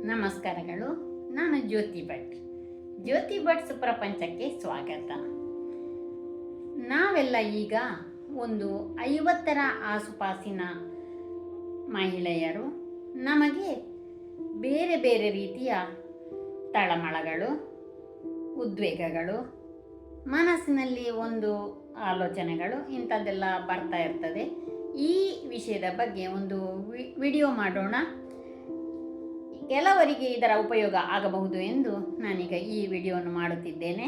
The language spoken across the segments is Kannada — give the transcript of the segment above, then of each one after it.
ನಮಸ್ಕಾರಗಳು. ನಾನು ಜ್ಯೋತಿ ಭಟ್. ಜ್ಯೋತಿ ಭಟ್ಸ್ ಪ್ರಪಂಚಕ್ಕೆ ಸ್ವಾಗತ. ನಾವೆಲ್ಲ ಈಗ ಒಂದು 50ರ ಆಸುಪಾಸಿನ ಮಹಿಳೆಯರು. ನಮಗೆ ಬೇರೆ ಬೇರೆ ರೀತಿಯ ತಳಮಳಗಳು, ಉದ್ವೇಗಗಳು, ಮನಸ್ಸಿನಲ್ಲಿ ಒಂದು ಆಲೋಚನೆಗಳು ಇಂಥದ್ದೆಲ್ಲ ಬರ್ತಾ ಇರ್ತದೆ. ಈ ವಿಷಯದ ಬಗ್ಗೆ ಒಂದು ವಿಡಿಯೋ ಮಾಡೋಣ. ಕೆಲವರಿಗೆ ಇದರ ಉಪಯೋಗ ಆಗಬಹುದು ಎಂದು ನಾನೀಗ ಈ ವಿಡಿಯೋವನ್ನು ಮಾಡುತ್ತಿದ್ದೇನೆ.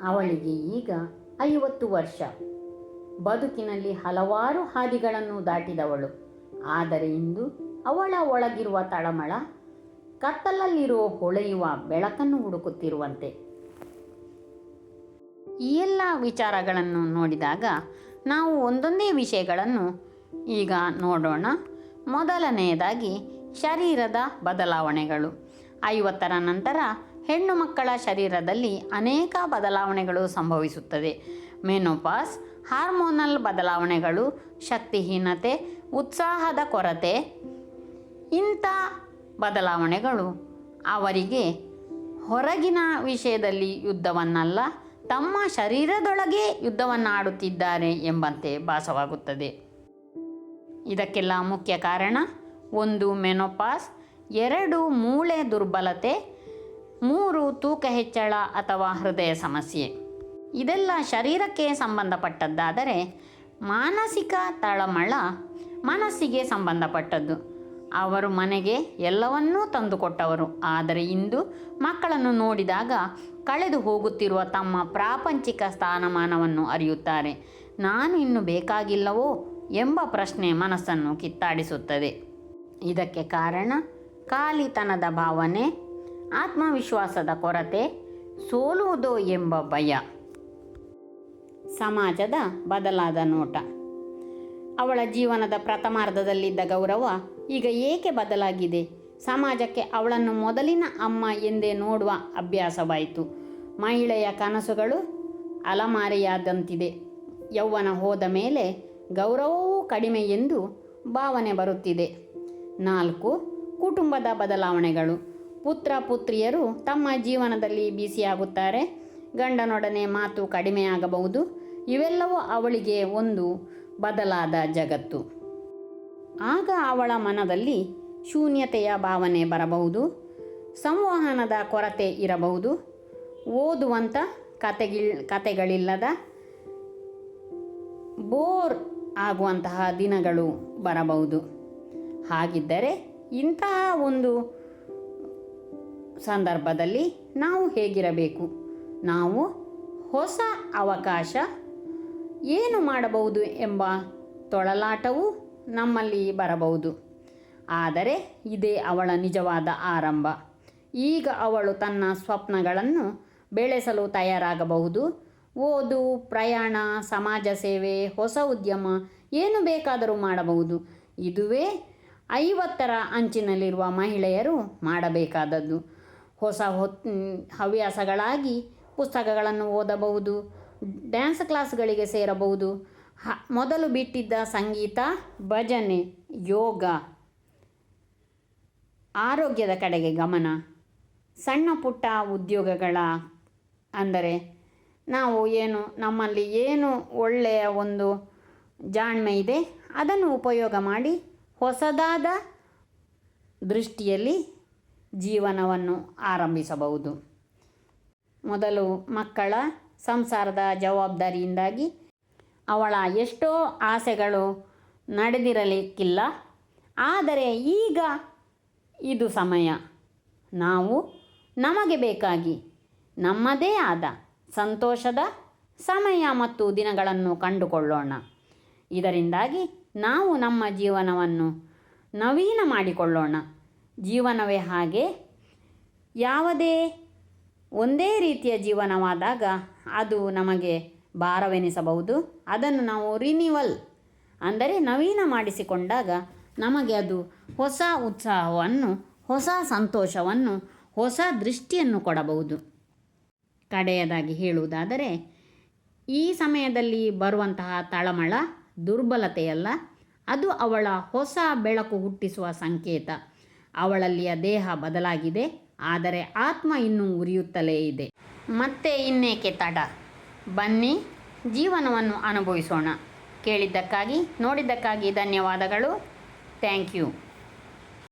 ಅವಳಿಗೆ ಈಗ 50 ವರ್ಷ. ಬದುಕಿನಲ್ಲಿ ಹಲವಾರು ಹಾದಿಗಳನ್ನು ದಾಟಿದವಳು. ಆದರೆ ಇಂದು ಅವಳ ಒಳಗಿರುವ ತಳಮಳ ಕತ್ತಲಲ್ಲಿರುವ ಹೊಳೆಯುವ ಬೆಳಕನ್ನು ಹುಡುಕುತ್ತಿರುವಂತೆ. ಈ ಎಲ್ಲ ವಿಚಾರಗಳನ್ನು ನೋಡಿದಾಗ ನಾವು ಒಂದೊಂದೇ ವಿಷಯಗಳನ್ನು ಈಗ ನೋಡೋಣ. ಮೊದಲನೆಯದಾಗಿ ಶರೀರದ ಬದಲಾವಣೆಗಳು. 50ರ ನಂತರ ಹೆಣ್ಣು ಮಕ್ಕಳ ಶರೀರದಲ್ಲಿ ಅನೇಕ ಬದಲಾವಣೆಗಳು ಸಂಭವಿಸುತ್ತದೆ. ಮೆನೋಪಾಸ್, ಹಾರ್ಮೋನಲ್ ಬದಲಾವಣೆಗಳು, ಶಕ್ತಿಹೀನತೆ, ಉತ್ಸಾಹದ ಕೊರತೆ. ಇಂಥ ಬದಲಾವಣೆಗಳು ಅವರಿಗೆ ಹೊರಗಿನ ವಿಷಯದಲ್ಲಿ ಯುದ್ಧವನ್ನಲ್ಲ, ತಮ್ಮ ಶರೀರದೊಳಗೆ ಯುದ್ಧವನ್ನು ಆಡುತ್ತಿದ್ದಾರೆ ಎಂಬಂತೆ ಭಾಸವಾಗುತ್ತದೆ. ಇದಕ್ಕೆಲ್ಲ ಮುಖ್ಯ ಕಾರಣ 1 ಮೆನೋಪಾಸ್, 2 ಮೂಳೆ ದುರ್ಬಲತೆ, 3 ತೂಕ ಹೆಚ್ಚಳ ಅಥವಾ ಹೃದಯ ಸಮಸ್ಯೆ. ಇದೆಲ್ಲ ಶರೀರಕ್ಕೆ ಸಂಬಂಧಪಟ್ಟದ್ದಾದರೆ ಮಾನಸಿಕ ತಳಮಳ ಮನಸ್ಸಿಗೆ ಸಂಬಂಧಪಟ್ಟದ್ದು. ಅವರು ಮನೆಗೆ ಎಲ್ಲವನ್ನೂ ತಂದುಕೊಟ್ಟವರು. ಆದರೆ ಇಂದು ಮಕ್ಕಳನ್ನು ನೋಡಿದಾಗ ಕಳೆದು ಹೋಗುತ್ತಿರುವ ತಮ್ಮ ಪ್ರಾಪಂಚಿಕ ಸ್ಥಾನಮಾನವನ್ನು ಅರಿಯುತ್ತಾರೆ. ನಾನು ಇನ್ನು ಬೇಕಾಗಿಲ್ಲವೋ ಎಂಬ ಪ್ರಶ್ನೆ ಮನಸ್ಸನ್ನು ಕಿತ್ತಾಡಿಸುತ್ತದೆ. ಇದಕ್ಕೆ ಕಾರಣ ಖಾಲಿತನದ ಭಾವನೆ, ಆತ್ಮವಿಶ್ವಾಸದ ಕೊರತೆ, ಸೋಲುವುದೋ ಎಂಬ ಭಯ. ಸಮಾಜದ ಬದಲಾದ ನೋಟ. ಅವಳ ಜೀವನದ ಪ್ರಥಮಾರ್ಧದಲ್ಲಿದ್ದ ಗೌರವ ಈಗ ಏಕೆ ಬದಲಾಗಿದೆ? ಸಮಾಜಕ್ಕೆ ಅವಳನ್ನು ಮೊದಲಿನ ಅಮ್ಮ ಎಂದೇ ನೋಡುವ ಅಭ್ಯಾಸವಾಯಿತು. ಮಹಿಳೆಯ ಕನಸುಗಳು ಅಲಮಾರಿಯಾದಂತಿದೆ. ಯೌವನ ಹೋದ ಮೇಲೆ ಗೌರವವೂ ಕಡಿಮೆ ಎಂದು ಭಾವನೆ ಬರುತ್ತಿದೆ. 4 ಕುಟುಂಬದ ಬದಲಾವಣೆಗಳು. ಪುತ್ರ ಪುತ್ರಿಯರು ತಮ್ಮ ಜೀವನದಲ್ಲಿ ಬಿಸಿಯಾಗುತ್ತಾರೆ. ಗಂಡನೊಡನೆ ಮಾತು ಕಡಿಮೆಯಾಗಬಹುದು. ಇವೆಲ್ಲವೂ ಅವಳಿಗೆ ಒಂದು ಬದಲಾದ ಜಗತ್ತು. ಆಗ ಅವಳ ಮನದಲ್ಲಿ ಶೂನ್ಯತೆಯ ಭಾವನೆ ಬರಬಹುದು. ಸಂವಹನದ ಕೊರತೆ ಇರಬಹುದು. ಓದುವಂಥ ಕತೆಗಳಿಲ್ಲದ ಬೋರ್ ಆಗುವಂತಹ ದಿನಗಳು ಬರಬಹುದು. ಹಾಗಿದ್ದರೆ ಇಂತಹ ಒಂದು ಸಂದರ್ಭದಲ್ಲಿ ನಾವು ಹೇಗಿರಬೇಕು? ನಾವು ಹೊಸ ಅವಕಾಶ ಏನು ಮಾಡಬಹುದು ಎಂಬ ತೊಳಲಾಟವೂ ನಮ್ಮಲ್ಲಿ ಬರಬಹುದು. ಆದರೆ ಇದೇ ಅವಳ ನಿಜವಾದ ಆರಂಭ. ಈಗ ಅವಳು ತನ್ನ ಸ್ವಪ್ನಗಳನ್ನು ಬೆಳೆಸಲು ತಯಾರಾಗಬಹುದು. ಓದು, ಪ್ರಯಾಣ, ಸಮಾಜ ಸೇವೆ, ಹೊಸ ಉದ್ಯಮ ಏನು ಬೇಕಾದರೂ ಮಾಡಬಹುದು. ಇದುವೇ 50ರ ಅಂಚಿನಲ್ಲಿರುವ ಮಹಿಳೆಯರು ಮಾಡಬೇಕಾದದ್ದು. ಹೊಸ ಹವ್ಯಾಸಗಳಾಗಿ ಪುಸ್ತಕಗಳನ್ನು ಓದಬಹುದು, ಡ್ಯಾನ್ಸ್ ಕ್ಲಾಸ್ಗಳಿಗೆ ಸೇರಬಹುದು. ಮೊದಲು ಬಿಟ್ಟಿದ್ದ ಸಂಗೀತ, ಭಜನೆ, ಯೋಗ, ಆರೋಗ್ಯದ ಕಡೆಗೆ ಗಮನ, ಸಣ್ಣ ಪುಟ್ಟ ಉದ್ಯೋಗಗಳ ಅಂದರೆ ನಮ್ಮಲ್ಲಿ ಏನು ಒಳ್ಳೆಯ ಒಂದು ಜಾಣ್ಮೆ ಇದೆ ಅದನ್ನು ಉಪಯೋಗ ಮಾಡಿ ಹೊಸದಾದ ದೃಷ್ಟಿಯಲ್ಲಿ ಜೀವನವನ್ನು ಆರಂಭಿಸಬಹುದು. ಮೊದಲು ಮಕ್ಕಳ ಸಂಸಾರದ ಜವಾಬ್ದಾರಿಯಿಂದಾಗಿ ಅವಳ ಎಷ್ಟೋ ಆಸೆಗಳು ನಡೆದಿರಲಿಕ್ಕಿಲ್ಲ. ಆದರೆ ಈಗ ಇದು ಸಮಯ. ನಾವು ನಮಗೆ ಬೇಕಾಗಿ ನಮ್ಮದೇ ಆದ ಸಂತೋಷದ ಸಮಯ ಮತ್ತು ದಿನಗಳನ್ನು ಕಂಡುಕೊಳ್ಳೋಣ. ಇದರಿಂದಾಗಿ ನಾವು ನಮ್ಮ ಜೀವನವನ್ನು ನವೀನ ಮಾಡಿಕೊಳ್ಳೋಣ. ಜೀವನವೇ ಹಾಗೆ. ಯಾವುದೇ ಒಂದೇ ರೀತಿಯ ಜೀವನವಾದಾಗ ಅದು ನಮಗೆ ಭಾರವೆನಿಸಬಹುದು. ಅದನ್ನು ನಾವು ರಿನಿವಲ್ ಅಂದರೆ ನವೀನ ಮಾಡಿಸಿಕೊಂಡಾಗ ನಮಗೆ ಅದು ಹೊಸ ಉತ್ಸಾಹವನ್ನು, ಹೊಸ ಸಂತೋಷವನ್ನು, ಹೊಸ ದೃಷ್ಟಿಯನ್ನು ಕೊಡಬಹುದು. ಕಡೆಯದಾಗಿ ಹೇಳುವುದಾದರೆ, ಈ ಸಮಯದಲ್ಲಿ ಬರುವಂತಹ ತಳಮಳ ದುರ್ಬಲತೆಯಲ್ಲ, ಅದು ಅವಳ ಹೊಸ ಬೆಳಕು ಹುಟ್ಟಿಸುವ ಸಂಕೇತ. ಅವಳಲ್ಲಿಯ ದೇಹ ಬದಲಾಗಿದೆ, ಆದರೆ ಆತ್ಮ ಇನ್ನೂ ಉರಿಯುತ್ತಲೇ ಇದೆ. ಮತ್ತೆ ಇನ್ನೇಕೆ ತಡ? ಬನ್ನಿ ಜೀವನವನ್ನು ಅನುಭವಿಸೋಣ. ಕೇಳಿದ್ದಕ್ಕಾಗಿ, ನೋಡಿದ್ದಕ್ಕಾಗಿ ಧನ್ಯವಾದಗಳು. Thank you.